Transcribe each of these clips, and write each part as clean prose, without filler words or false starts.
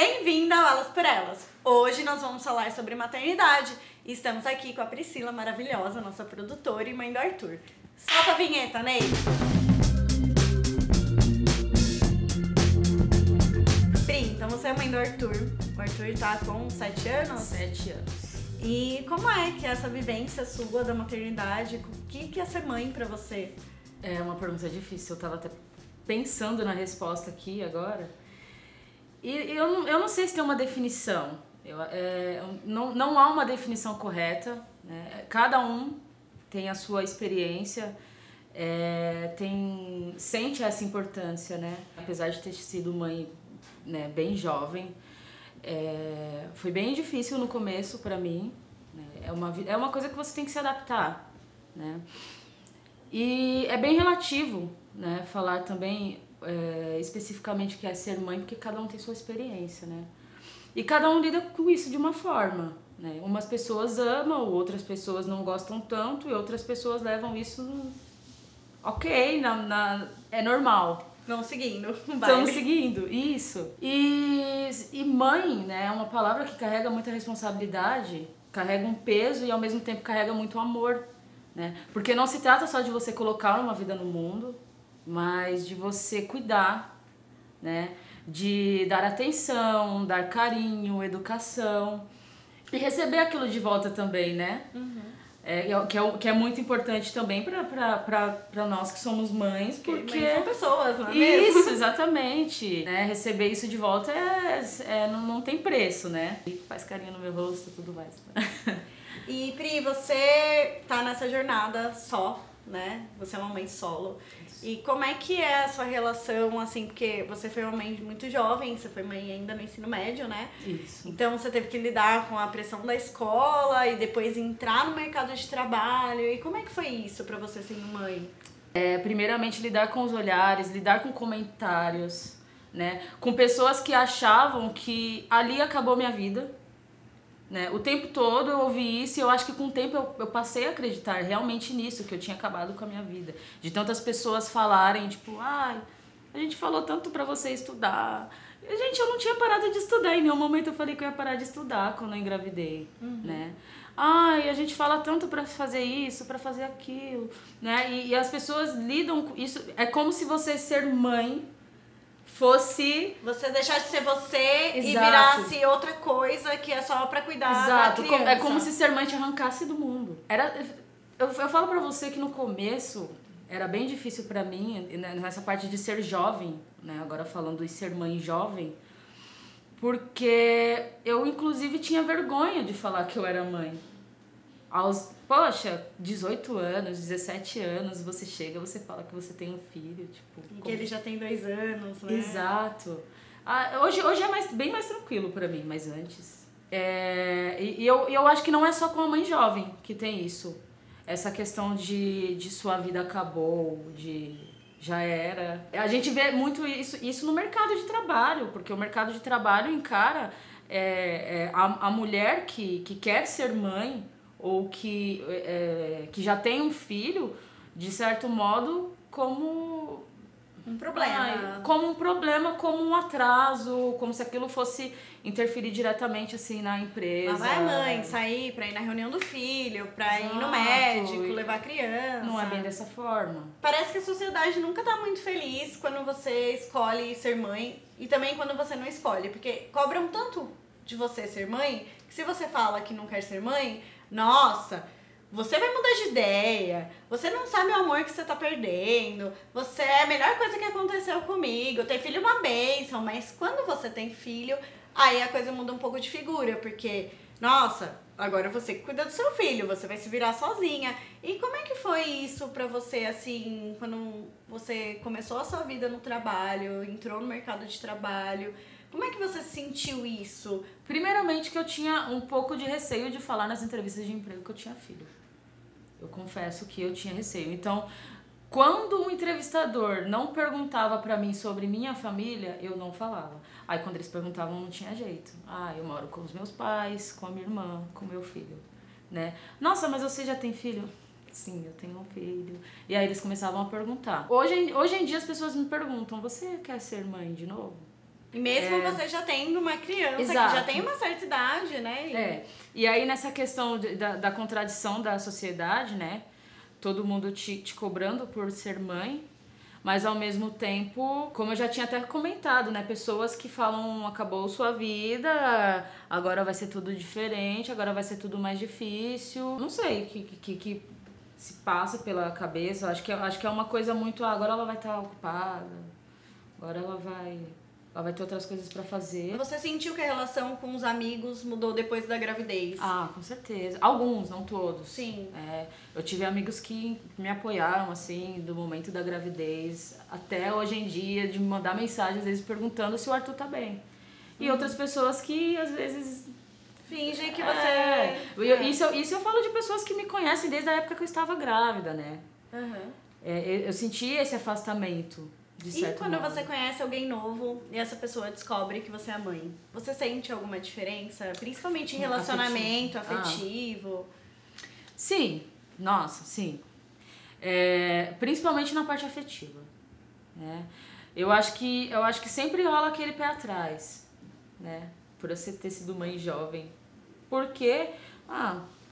Bem-vinda ao Elas por Elas! Hoje nós vamos falar sobre maternidade e estamos aqui com a Priscila maravilhosa, nossa produtora e mãe do Arthur. Solta a vinheta, Ney! Pri, então você é mãe do Arthur. O Arthur tá com 7 anos? 7 anos. E como é que é essa vivência sua da maternidade? O que é ser mãe pra você? É uma pergunta difícil, eu tava até pensando na resposta aqui agora. E eu não sei se tem uma definição, não há uma definição correta, né? Cada um tem a sua experiência, sente essa importância, né? Apesar de ter sido mãe, né, bem jovem, foi bem difícil no começo pra mim, né? É uma coisa que você tem que se adaptar, né? E é bem relativo, né, falar também especificamente o que é ser mãe, porque cada um tem sua experiência, né? E cada um lida com isso de uma forma, né? Umas pessoas amam, outras pessoas não gostam tanto e outras pessoas levam isso ok, é normal. Vão seguindo. Estão seguindo, isso. E mãe, né, é uma palavra que carrega muita responsabilidade, carrega um peso e ao mesmo tempo carrega muito amor, né? Porque não se trata só de você colocar uma vida no mundo, mas de você cuidar, né? De dar atenção, dar carinho, educação e receber aquilo de volta também, né? Uhum. Que é muito importante também para nós que somos mães, porque mães são pessoas, não é mesmo? Isso, exatamente, né? Receber isso de volta não tem preço, né? E faz carinho no meu rosto e tudo mais. E Pri, você tá nessa jornada só, né? Você é uma mãe solo. Isso. E como é que é a sua relação, assim, porque você foi uma mãe muito jovem, você foi mãe ainda no ensino médio, né? Isso. Então você teve que lidar com a pressão da escola e depois entrar no mercado de trabalho. E como é que foi isso pra você sendo mãe? Primeiramente lidar com os olhares, lidar com comentários, né? Com pessoas que achavam que ali acabou minha vida. Né? O tempo todo eu ouvi isso e eu acho que com o tempo eu passei a acreditar realmente nisso, que eu tinha acabado com a minha vida. De tantas pessoas falarem, tipo, ai, a gente falou tanto pra você estudar. Gente, eu não tinha parado de estudar. Em nenhum momento eu falei que eu ia parar de estudar quando eu engravidei, né? Ai, a gente fala tanto pra fazer isso, pra fazer aquilo, né? E as pessoas lidam com isso. É como se você ser mãe fosse... Você deixasse de ser você. Exato. E virasse outra coisa que é só pra cuidar. Exato. Da criança. É como se ser mãe te arrancasse do mundo. Eu falo pra você que no começo era bem difícil pra mim, nessa parte de ser jovem, né? Agora falando de ser mãe jovem, porque eu inclusive tinha vergonha de falar que eu era mãe. Poxa, 18 anos, 17 anos, você chega, você fala que você tem um filho, tipo... E que ele já tem 2 anos, né? Exato. Hoje é bem mais tranquilo pra mim, mas antes... eu acho que não é só com a mãe jovem que tem isso. Essa questão de sua vida acabou, já era. A gente vê muito isso no mercado de trabalho, porque o mercado de trabalho encara a mulher que quer ser mãe ou que já tem um filho, de certo modo, como um problema. Como um atraso, como se aquilo fosse interferir diretamente assim na empresa. Lá vai a mãe sair pra ir na reunião do filho, pra ir no médico, levar a criança. Não é bem dessa forma. Parece que a sociedade nunca tá muito feliz quando você escolhe ser mãe e também quando você não escolhe, porque cobram tanto de você ser mãe, que se você fala que não quer ser mãe, nossa, você vai mudar de ideia, você não sabe o amor que você tá perdendo, você é a melhor coisa que aconteceu comigo, ter filho é uma bênção, mas quando você tem filho, aí a coisa muda um pouco de figura, porque, nossa, agora você cuida do seu filho, você vai se virar sozinha. E como é que foi isso pra você, assim, quando você começou a sua vida no trabalho, entrou no mercado de trabalho? Como é que você sentiu isso? Primeiramente que eu tinha um pouco de receio de falar nas entrevistas de emprego que eu tinha filho. Eu confesso que eu tinha receio. Então, quando um entrevistador não perguntava pra mim sobre minha família, eu não falava. Aí quando eles perguntavam, não tinha jeito. Eu moro com os meus pais, com a minha irmã, com o meu filho, né? Nossa, mas você já tem filho? Sim, eu tenho um filho. E aí eles começavam a perguntar. Hoje em dia as pessoas me perguntam, você quer ser mãe de novo? E mesmo você já tendo uma criança Exato. que já tem uma certa idade, né? E aí nessa questão da contradição da sociedade, né? Todo mundo te cobrando por ser mãe, mas ao mesmo tempo, como eu já tinha até comentado, né? Pessoas que falam, acabou sua vida, agora vai ser tudo diferente, agora vai ser tudo mais difícil. Não sei o que se passa pela cabeça. Acho que é uma coisa muito, agora ela vai estar ocupada, agora ela vai ter outras coisas pra fazer. Você sentiu que a relação com os amigos mudou depois da gravidez? Ah, com certeza. Alguns, não todos. Sim. Eu tive amigos que me apoiaram, assim, do momento da gravidez até hoje em dia, de me mandar mensagem, às vezes, perguntando se o Arthur tá bem. E outras pessoas que, às vezes... Fingem que você... Isso eu falo de pessoas que me conhecem desde a época que eu estava grávida, né? Uhum. Eu senti esse afastamento. E quando você conhece alguém novo e essa pessoa descobre que você é mãe, você sente alguma diferença? Principalmente em relacionamento afetivo? Sim, nossa, sim. Principalmente na parte afetiva, né? Eu acho que sempre rola aquele pé atrás, né? Por você ter sido mãe jovem. Porque,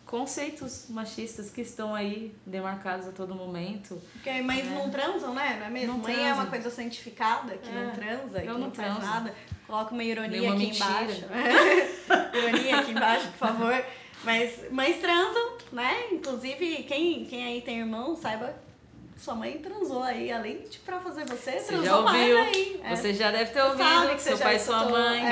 conceitos machistas que estão aí demarcados a todo momento. Porque mães não transam, né? Não é mesmo? Não mãe transam. É uma coisa santificada, que não transa, que não faz transo. nada. Coloca uma ironia Nenhuma aqui mentira. embaixo. Ironia aqui embaixo, por favor. Mas mães transam, né? Inclusive, quem aí tem irmão, saiba que sua mãe transou aí. Além de pra fazer você transou já ouviu, mais aí. Você já deve ter Você sabe ouvido, que seu você pai já e sua escutou. mãe.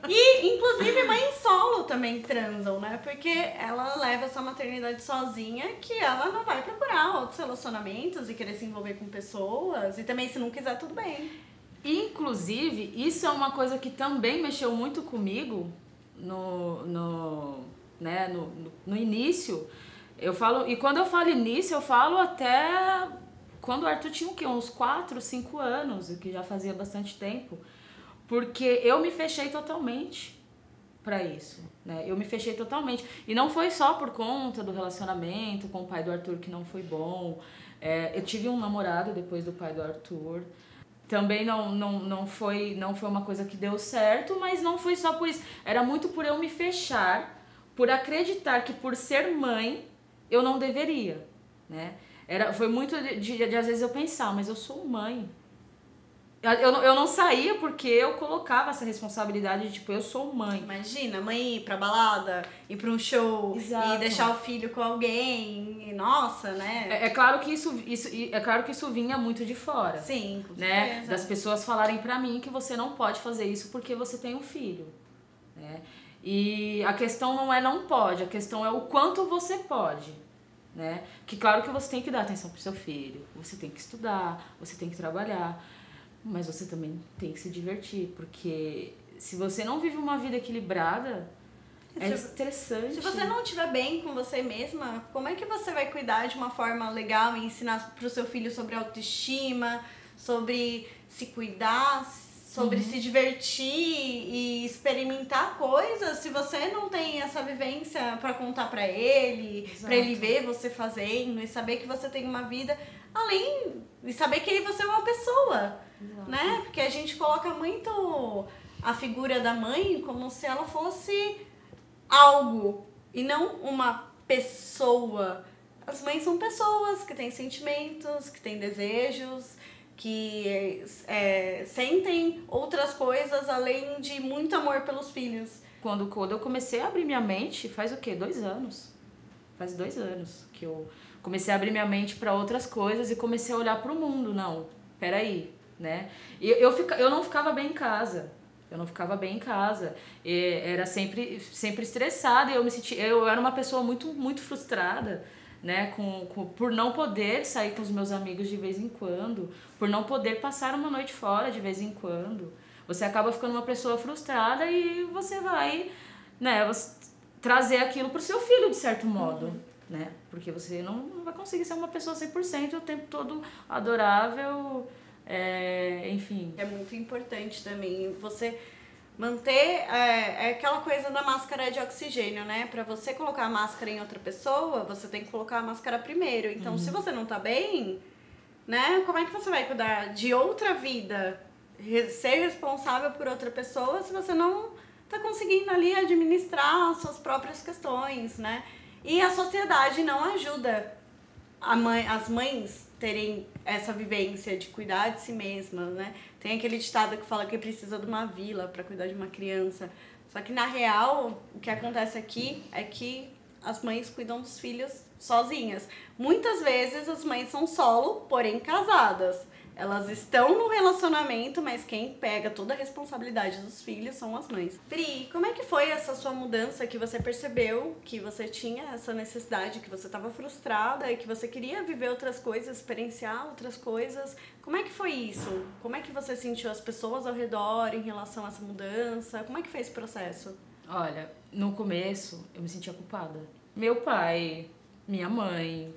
E, inclusive, mães solo também transam, né? Porque ela leva essa maternidade sozinha, que ela não vai procurar outros relacionamentos e querer se envolver com pessoas. E também, se não quiser, tudo bem. Inclusive, isso é uma coisa que também mexeu muito comigo no início. Eu falo, e quando eu falo início, eu falo até quando o Arthur tinha o quê? Uns 4, 5 anos, o que já fazia bastante tempo. Porque eu me fechei totalmente pra isso, né? Eu me fechei totalmente. E não foi só por conta do relacionamento com o pai do Arthur, que não foi bom. Eu tive um namorado depois do pai do Arthur. Também não foi uma coisa que deu certo, mas não foi só por isso. Era muito por eu me fechar, por acreditar que por ser mãe, eu não deveria, né? Foi muito de às vezes eu pensar, mas eu sou mãe. Eu não saía porque eu colocava essa responsabilidade de, tipo, eu sou mãe. Imagina, mãe ir pra balada, ir pra um show, Exato. E deixar o filho com alguém, e nossa, né? É claro que isso vinha muito de fora. Sim, com né? certeza. Das pessoas falarem pra mim que você não pode fazer isso porque você tem um filho, né? E a questão não é não pode, a questão é o quanto você pode, né? Que claro que você tem que dar atenção pro seu filho, você tem que estudar, você tem que trabalhar, mas você também tem que se divertir, porque se você não vive uma vida equilibrada, é estressante. Se você não estiver bem com você mesma, como é que você vai cuidar de uma forma legal e ensinar pro seu filho sobre autoestima, sobre se cuidar, sobre se divertir e experimentar coisas, se você não tem essa vivência pra contar pra ele, Exato. Pra ele ver você fazendo e saber que você tem uma vida, além de saber que você é uma pessoa, Exato. né? Porque a gente coloca muito a figura da mãe como se ela fosse algo e não uma pessoa. As mães são pessoas que têm sentimentos, que têm desejos, que sentem outras coisas além de muito amor pelos filhos. Quando eu comecei a abrir minha mente, faz o quê? 2 anos. Faz 2 anos que eu comecei a abrir minha mente para outras coisas e comecei a olhar para o mundo. Não, peraí, né? E eu não ficava bem em casa. Era sempre estressada e eu era uma pessoa muito, muito frustrada, né? Por não poder sair com os meus amigos de vez em quando, por não poder passar uma noite fora de vez em quando. Você acaba ficando uma pessoa frustrada e você vai, né, trazer aquilo pro seu filho, de certo modo, né? Porque você não vai conseguir ser uma pessoa 100% o tempo todo adorável, enfim. É muito importante também você manter aquela coisa da máscara de oxigênio, né? Pra você colocar a máscara em outra pessoa, você tem que colocar a máscara primeiro. Então, se você não tá bem, né? Como é que você vai cuidar de outra vida ser responsável por outra pessoa se você não tá conseguindo ali administrar as suas próprias questões, né? E a sociedade não ajuda as mães terem essa vivência de cuidar de si mesmas, né? Tem aquele ditado que fala que precisa de uma vila para cuidar de uma criança. Só que na real, o que acontece aqui é que as mães cuidam dos filhos sozinhas. Muitas vezes as mães são solo, porém casadas. Elas estão no relacionamento, mas quem pega toda a responsabilidade dos filhos são as mães. Pri, como é que foi essa sua mudança que você percebeu que você tinha essa necessidade, que você estava frustrada e que você queria viver outras coisas, experienciar outras coisas? Como é que foi isso? Como é que você sentiu as pessoas ao redor em relação a essa mudança? Como é que foi esse processo? Olha, no começo eu me sentia culpada. Meu pai, minha mãe,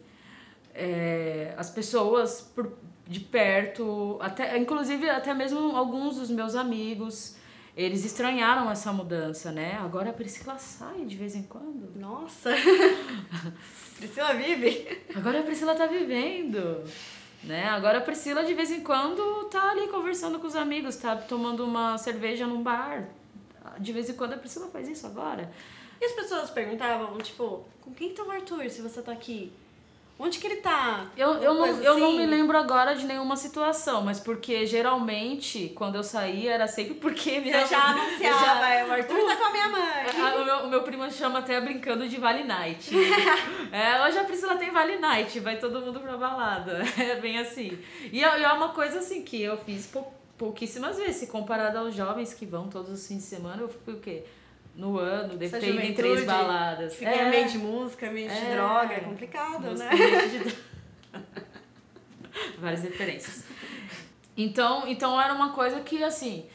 as pessoas de perto, até, inclusive até mesmo alguns dos meus amigos, eles estranharam essa mudança, né? Agora a Priscila sai de vez em quando. Nossa! Priscila vive? Agora a Priscila tá vivendo, né? Agora a Priscila de vez em quando tá ali conversando com os amigos, tá tomando uma cerveja num bar. De vez em quando a Priscila faz isso agora. E as pessoas perguntavam, tipo, com quem tá o Arthur se você tá aqui? Onde que ele tá? Eu não me lembro agora de nenhuma situação, mas porque geralmente, quando eu saía, era sempre porque minha Você já anunciava, o Arthur tá com a minha mãe. O meu primo chama até brincando de Vale Night. Hoje a Priscila tem Vale Night, vai todo mundo pra balada. É bem assim. E é uma coisa assim que eu fiz pouquíssimas vezes, se comparado aos jovens que vão todos os fins de semana, eu fui o quê? No ano, devo ter ido em 3 baladas. Fica meio de música, meio de droga, é complicado, música, né? Meio de várias referências. Então era uma coisa que, assim,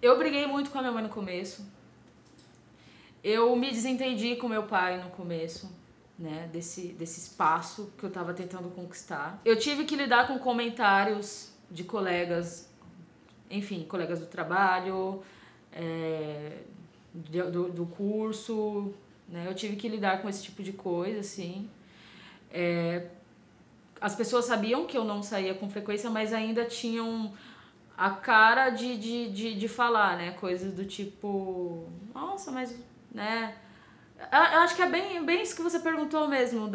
eu briguei muito com a minha mãe no começo. Eu me desentendi com meu pai no começo, né? Desse espaço que eu tava tentando conquistar. Eu tive que lidar com comentários de colegas, enfim, colegas do trabalho, do curso, né? Eu tive que lidar com esse tipo de coisa, assim. As pessoas sabiam que eu não saía com frequência, mas ainda tinham a cara de falar, né? Coisas do tipo, nossa, mas, né? Eu acho que é bem isso que você perguntou mesmo.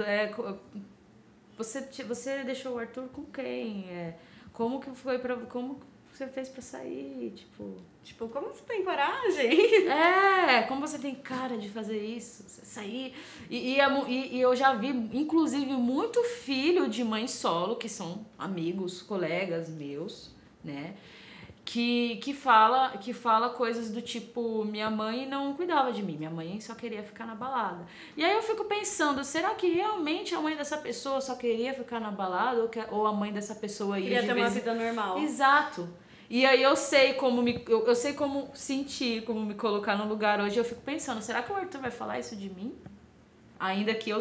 Você deixou o Arthur com quem? Como que foi como você fez pra sair? Tipo, como você tem coragem? Como você tem cara de fazer isso? Você sair. E eu já vi, inclusive, muito filho de mãe solo, que são amigos, colegas meus, né? Que fala coisas do tipo, minha mãe não cuidava de mim, minha mãe só queria ficar na balada. E aí eu fico pensando, será que realmente a mãe dessa pessoa só queria ficar na balada ou a mãe dessa pessoa ia queria ter uma vida normal? Exato. E aí eu sei como sentir, como me colocar no lugar hoje. Eu fico pensando, será que o Arthur vai falar isso de mim? Ainda que eu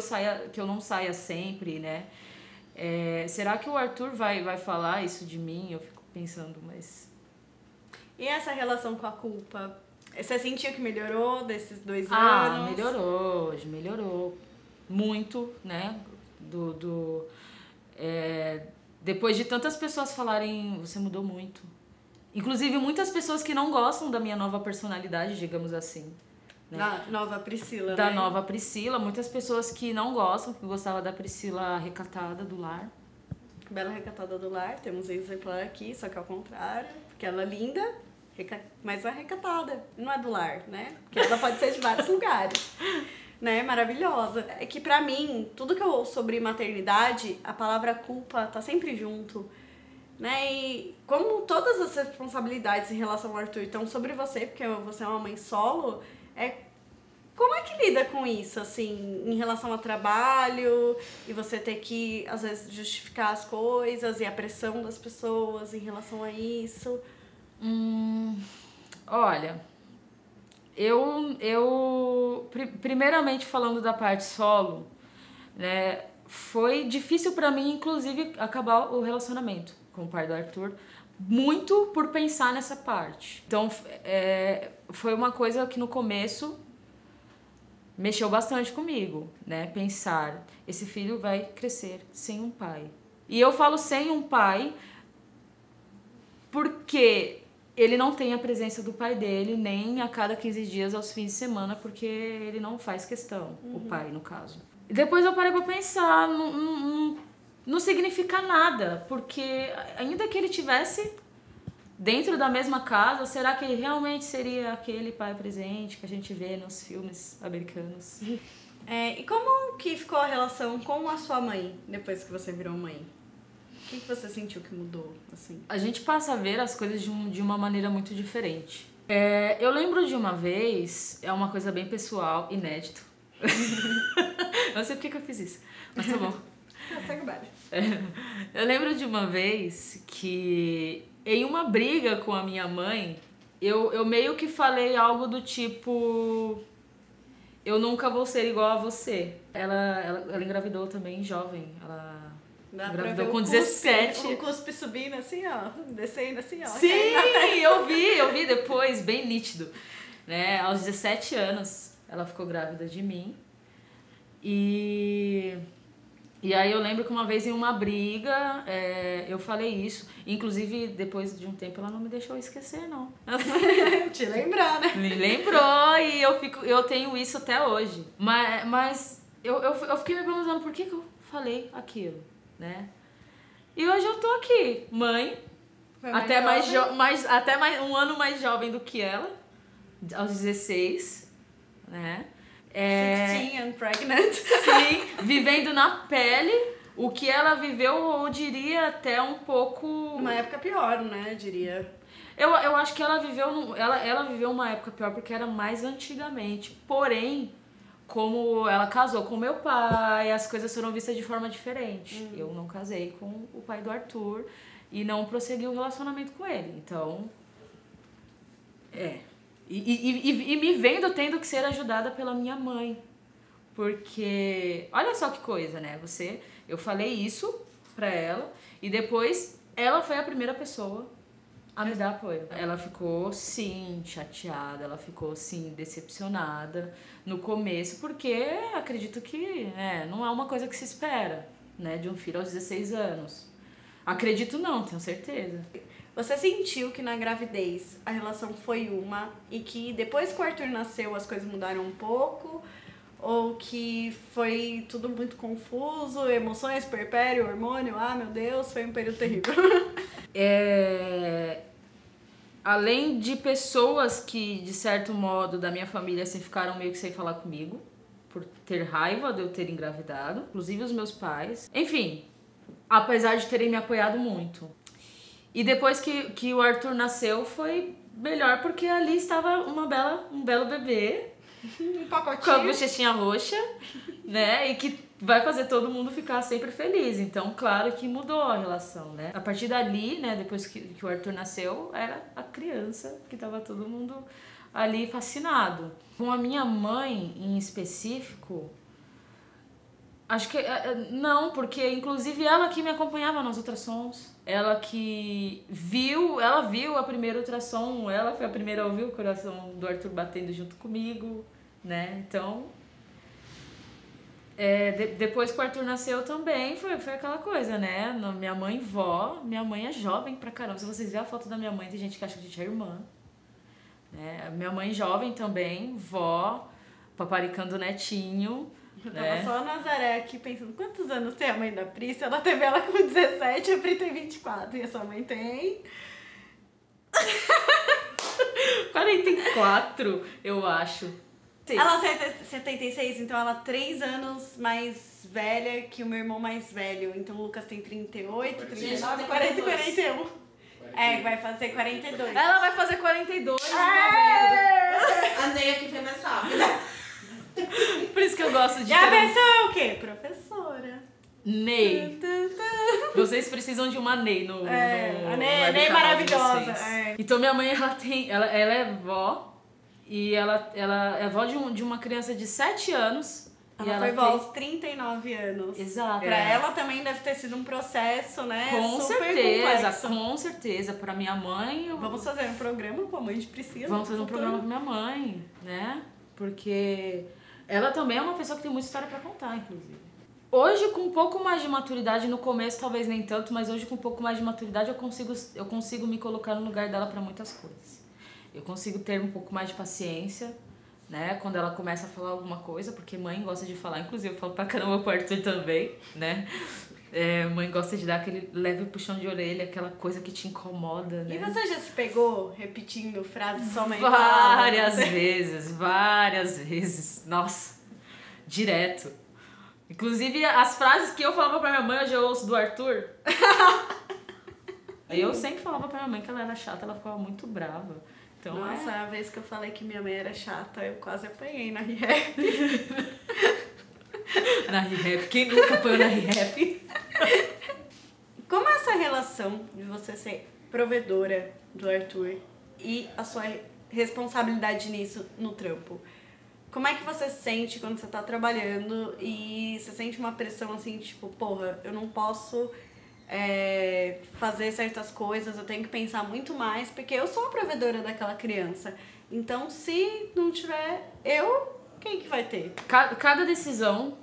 não saia sempre, né? Será que o Arthur vai falar isso de mim? Eu fico pensando, mas... E essa relação com a culpa? Você sentiu que melhorou desses 2 anos? Melhorou muito, né? Depois de tantas pessoas falarem, você mudou muito. Inclusive muitas pessoas que não gostam da minha nova personalidade, digamos assim. Né? Da nova Priscila, Da nova Priscila. Muitas pessoas que não gostam, que gostavam da Priscila recatada do lar. Bela recatada do lar, temos um exemplar aqui, só que ao contrário, porque ela é linda, mas é recatada, não é do lar, né? Porque ela pode ser de vários lugares, né? Maravilhosa. É que pra mim, tudo que eu ouço sobre maternidade, a palavra culpa tá sempre junto, né? E como todas as responsabilidades em relação ao Arthur estão sobre você, porque você é uma mãe solo, como é que lida com isso, assim, em relação ao trabalho e você ter que, às vezes, justificar as coisas e a pressão das pessoas em relação a isso? Olha, primeiramente falando da parte solo, né, foi difícil pra mim, inclusive, acabar o relacionamento com o pai do Arthur, muito por pensar nessa parte. Então, foi uma coisa que no começo mexeu bastante comigo, né? Pensar, esse filho vai crescer sem um pai. E eu falo sem um pai porque ele não tem a presença do pai dele nem a cada 15 dias aos fins de semana, porque ele não faz questão, o pai, no caso. E depois eu parei pra pensar, não significa nada, porque ainda que ele tivesse dentro da mesma casa, será que ele realmente seria aquele pai presente que a gente vê nos filmes americanos? E como que ficou a relação com a sua mãe depois que você virou mãe? O que você sentiu que mudou, assim? A gente passa a ver as coisas de uma maneira muito diferente. Eu lembro de uma vez, é uma coisa bem pessoal, inédito. Não sei por que eu fiz isso, mas tá bom. Segue o baile. Eu lembro de uma vez que, em uma briga com a minha mãe, eu meio que falei algo do tipo... Eu nunca vou ser igual a você. Ela engravidou também jovem. Ela engravidou com 17. O cuspe subindo assim, ó. Descendo assim, ó. Sim, eu vi depois, bem nítido. Né? Aos 17 anos, ela ficou grávida de mim. E aí eu lembro que uma vez em uma briga, eu falei isso. Inclusive, depois de um tempo, ela não me deixou esquecer, não. Te lembrar, né? Me lembrou e eu tenho isso até hoje. Mas eu fiquei me perguntando por que eu falei aquilo, né? E hoje eu tô aqui, mãe, até mais um ano mais jovem do que ela, aos 16, né? 16 and pregnant. Sim, vivendo na pele o que ela viveu, eu diria até um pouco... Uma época pior, né, eu diria. Eu acho que ela viveu uma época pior porque era mais antigamente. Porém, como ela casou com meu pai, as coisas foram vistas de forma diferente. Eu não casei com o pai do Arthur e não prossegui o relacionamento com ele. Então, E me vendo tendo que ser ajudada pela minha mãe. Porque, olha só que coisa, né? Eu falei isso pra ela e depois ela foi a primeira pessoa a me dar apoio. Ela ficou, sim, chateada, ela ficou, sim, decepcionada no começo, porque acredito que não é uma coisa que se espera, né, de um filho aos 16 anos. Acredito não, tenho certeza. Você sentiu que na gravidez a relação foi uma e que depois que o Arthur nasceu as coisas mudaram um pouco? Ou que foi tudo muito confuso, emoções, puerpério, hormônio, meu Deus, foi um período terrível. Além de pessoas que, de certo modo, da minha família, assim, ficaram meio que sem falar comigo, por ter raiva de eu ter engravidado, inclusive os meus pais. Enfim, apesar de terem me apoiado muito. E depois que o Arthur nasceu, foi melhor, porque ali estava um belo bebê. Um pacotinho. Com a bochechinha roxa, né? E que vai fazer todo mundo ficar sempre feliz. Então, claro que mudou a relação, né? A partir dali, né? Depois que o Arthur nasceu, era a criança que tava todo mundo ali fascinado. Com a minha mãe, em específico, acho que... Não, porque inclusive ela que me acompanhava nas ultrassons. Ela viu a primeira ultrassom, ela foi a primeira a ouvir o coração do Arthur batendo junto comigo, né? Então, depois que o Arthur nasceu também, foi aquela coisa, né? Minha mãe é jovem pra caramba. Se vocês verem a foto da minha mãe, tem gente que acha que a gente é irmã. Né? Minha mãe jovem também, vó, paparicando o netinho. Eu tava só a Nazaré aqui pensando, quantos anos tem a mãe da Pri? Se ela teve ela com 17, a Pri tem 24. E a sua mãe tem... 44, eu acho. Sim. Ela é 76, então ela é 3 anos mais velha que o meu irmão mais velho. Então o Lucas tem 38, 39, 40 e 41. Vai fazer 42. Ela vai fazer 42. A Ney aqui foi mais rápida. Por isso que eu gosto de... E a pessoa é o quê? Professora. Ney. Vocês precisam de uma Ney no a Ney maravilhosa. Então minha mãe, ela é vó. E ela é vó de uma criança de 7 anos. Ela foi vó aos 39 anos. Exato. Pra ela também deve ter sido um processo, né? Com super certeza, complexo. Com certeza. Pra minha mãe... Vamos fazer um programa com a mãe de Priscila. Vamos fazer um programa com minha mãe, né? Porque ela também é uma pessoa que tem muita história pra contar, inclusive. Hoje, com um pouco mais de maturidade, no começo talvez nem tanto, mas hoje com um pouco mais de maturidade eu consigo me colocar no lugar dela para muitas coisas. Eu consigo ter um pouco mais de paciência, né? Quando ela começa a falar alguma coisa, porque mãe gosta de falar, inclusive eu falo pra caramba pro Arthur também, né? Mãe gosta de dar aquele leve puxão de orelha, aquela coisa que te incomoda, né? E você já se pegou repetindo frases sua mãe várias vezes. Nossa, direto. Inclusive, as frases que eu falava pra minha mãe, hoje eu ouço do Arthur. Aí eu sempre falava pra minha mãe que ela era chata, ela ficava muito brava. Então, nossa, a vez que eu falei que minha mãe era chata, eu quase apanhei na ReHap. Na ReHap, quem nunca apanhou na ReHap? Como é essa relação de você ser provedora do Arthur e a sua responsabilidade nisso no trampo? Como é que você se sente quando você tá trabalhando e você sente uma pressão assim, tipo, porra, eu não posso fazer certas coisas, eu tenho que pensar muito mais, porque eu sou a provedora daquela criança. Então, se não tiver eu, quem que vai ter? Cada decisão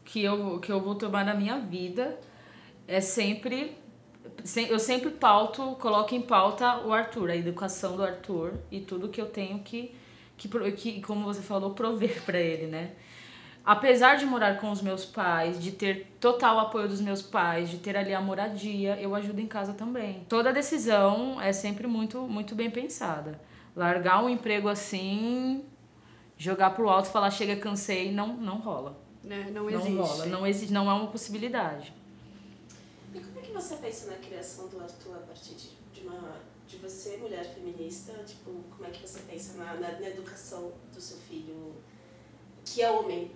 que eu vou tomar na minha vida é sempre... Eu sempre coloco em pauta o Arthur, a educação do Arthur e tudo que eu tenho que como você falou, prover pra ele, né? Apesar de morar com os meus pais, de ter total apoio dos meus pais, de ter ali a moradia, eu ajudo em casa também. Toda decisão é sempre muito, muito bem pensada. Largar um emprego assim, jogar pro alto e falar chega, cansei, não rola. Não existe. Não rola, não existe, não é uma possibilidade. E como é que você pensa na criação do Arthur a partir de você, mulher feminista? Tipo, como é que você pensa na educação do seu filho, que é homem?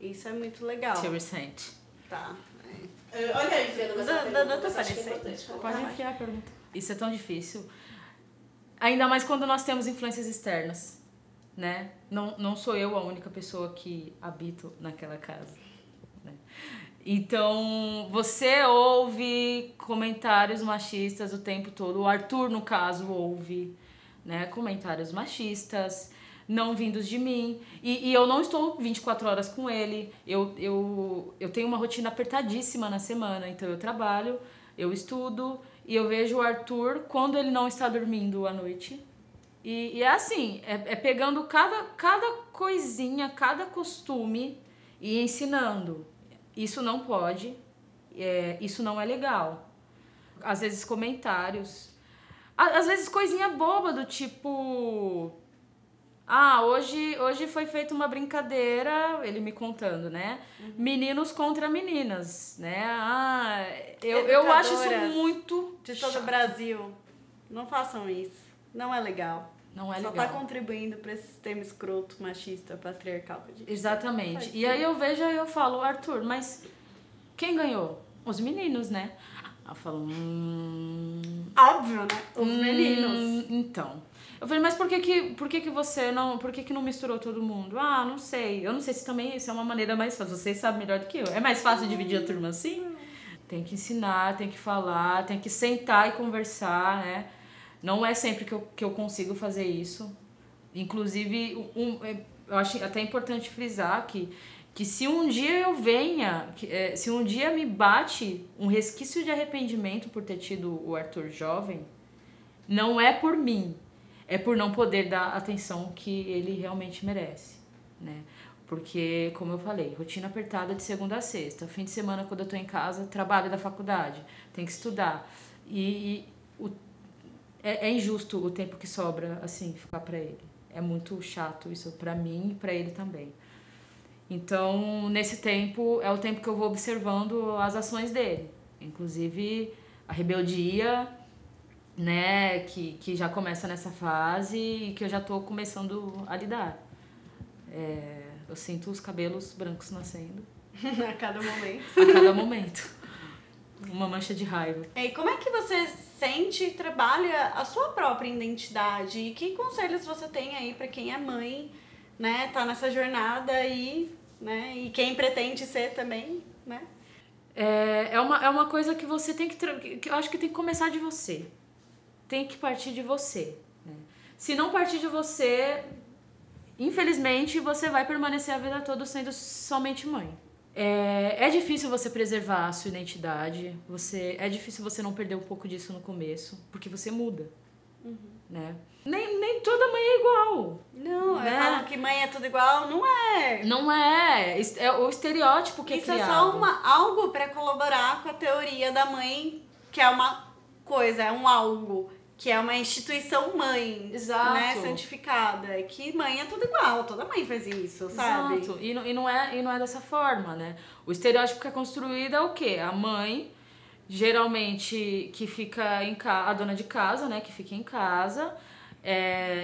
Isso é muito legal. Te ressente. Tá. Olha aí, Fernanda, mas a pergunta Dá acho que é importante. Pode enfiar a pergunta. Isso é tão difícil. Ainda mais quando nós temos influências externas, né? Não sou eu a única pessoa que habito naquela casa, né? Então, você ouve comentários machistas o tempo todo. O Arthur, no caso, ouve, né, comentários machistas não vindos de mim. E eu não estou 24 horas com ele. Eu tenho uma rotina apertadíssima na semana. Então, eu trabalho, eu estudo e eu vejo o Arthur quando ele não está dormindo à noite. E é assim, pegando cada coisinha, cada costume e ensinando. Isso não pode, isso não é legal. Às vezes comentários, às vezes coisinha boba do tipo... hoje foi feita uma brincadeira, ele me contando, né? Uhum. Meninos contra meninas, né? Eu acho isso muito de todo o Brasil. Não façam isso. Não é legal. Não é Só legal. Tá contribuindo para esse sistema escroto, machista, patriarcal. Exatamente. E aí eu vejo e eu falo, Arthur, mas quem ganhou? Os meninos, né? Eu falo, óbvio, né? Os meninos. Então. Eu falei, mas por que você não... Por que não misturou todo mundo? Não sei. Eu não sei se também isso é uma maneira mais fácil. Vocês sabem melhor do que eu. É mais fácil dividir a turma assim? Tem que ensinar, tem que falar, tem que sentar e conversar, né? Não é sempre que eu consigo fazer isso. Inclusive, eu acho até importante frisar que se um dia eu venha, se um dia me bate um resquício de arrependimento por ter tido o Arthur jovem, não é por mim, é por não poder dar a atenção que ele realmente merece, né? Porque, como eu falei, rotina apertada de segunda a sexta, fim de semana quando eu tô em casa, trabalho da faculdade, tem que estudar. É injusto o tempo que sobra, assim, ficar pra ele. É muito chato isso pra mim e pra ele também. Então, nesse tempo, é o tempo que eu vou observando as ações dele. Inclusive, a rebeldia, né, que já começa nessa fase e que eu já tô começando a lidar. Eu sinto os cabelos brancos nascendo. A cada momento. A cada momento. Uma mancha de raiva. E como é que você sente e trabalha a sua própria identidade? E que conselhos você tem aí pra quem é mãe, né? Tá nessa jornada aí, né? E quem pretende ser também, né? É uma coisa que você tem que eu acho que tem que começar de você. Tem que partir de você, né? Se não partir de você, infelizmente, você vai permanecer a vida toda sendo somente mãe. É difícil você preservar a sua identidade, é difícil você não perder um pouco disso no começo, porque você muda, né? Nem toda mãe é igual. Não, né? falam que mãe é tudo igual, não é. Não é. É o estereótipo que Isso é criado. É só algo pra colaborar com a teoria da mãe, que é uma coisa, é um algo, que é uma instituição mãe. Exato. Né, santificada. É que mãe é tudo igual, toda mãe faz isso, sabe? Exato. E não é dessa forma, né? O estereótipo que é construído é o quê? A mãe, geralmente, que fica a dona de casa, né? Que fica em casa,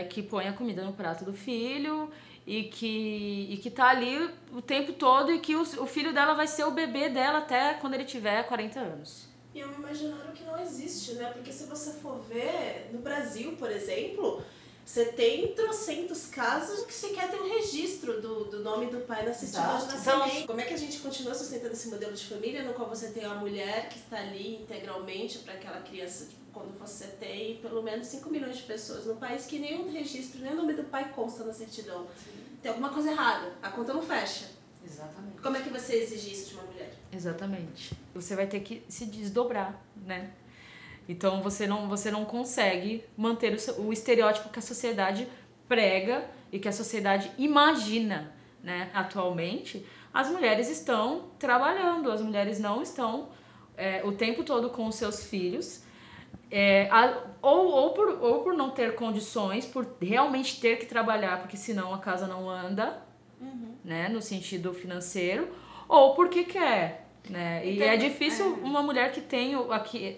que põe a comida no prato do filho e que tá ali o tempo todo e que o filho dela vai ser o bebê dela até quando ele tiver 40 anos. E é um imaginário que não existe, né? Porque se você for ver, no Brasil, por exemplo, você tem trocentos casos que sequer tem um registro do nome do pai na certidão de nascimento. Como é que a gente continua sustentando esse modelo de família no qual você tem uma mulher que está ali integralmente para aquela criança, tipo, quando você tem pelo menos 5 milhões de pessoas no país que nenhum registro, nem o nome do pai consta na certidão. Tem alguma coisa errada, a conta não fecha. Exatamente. Como é que você exige isso de uma mulher? Exatamente. Você vai ter que se desdobrar, né? Então você não consegue manter o estereótipo que a sociedade prega e que a sociedade imagina, né? Atualmente, as mulheres estão trabalhando, as mulheres não estão o tempo todo com os seus filhos, ou por não ter condições, por realmente ter que trabalhar, porque senão a casa não anda, né? No sentido financeiro, ou porque quer. Né? E é difícil uma mulher que tem,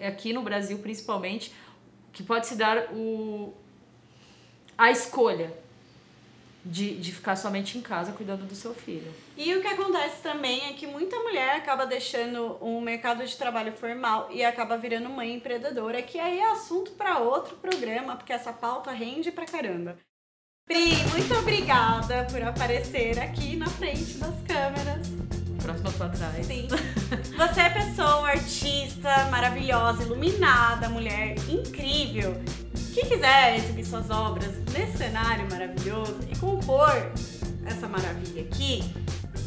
aqui no Brasil principalmente, que pode se dar a escolha de ficar somente em casa cuidando do seu filho. E o que acontece também é que muita mulher acaba deixando um mercado de trabalho formal e acaba virando mãe empreendedora, que aí é assunto para outro programa, porque essa pauta rende pra caramba. Pri, muito obrigada por aparecer aqui na frente das câmeras. Próxima pra trás. Sim. Você é pessoa, artista, maravilhosa, iluminada, mulher incrível. Quem quiser exibir suas obras nesse cenário maravilhoso e compor essa maravilha aqui,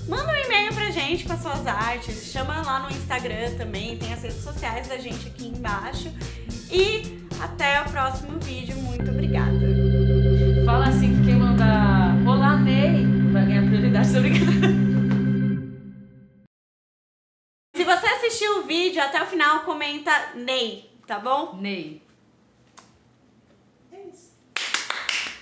manda um e-mail pra gente com as suas artes, chama lá no Instagram também, tem as redes sociais da gente aqui embaixo. E até o próximo vídeo. Muito obrigada. Fala assim que quem mandar olá, Ney, vai ganhar prioridade. Obrigada. Se você assistiu o vídeo até o final, comenta Ney, tá bom? Ney.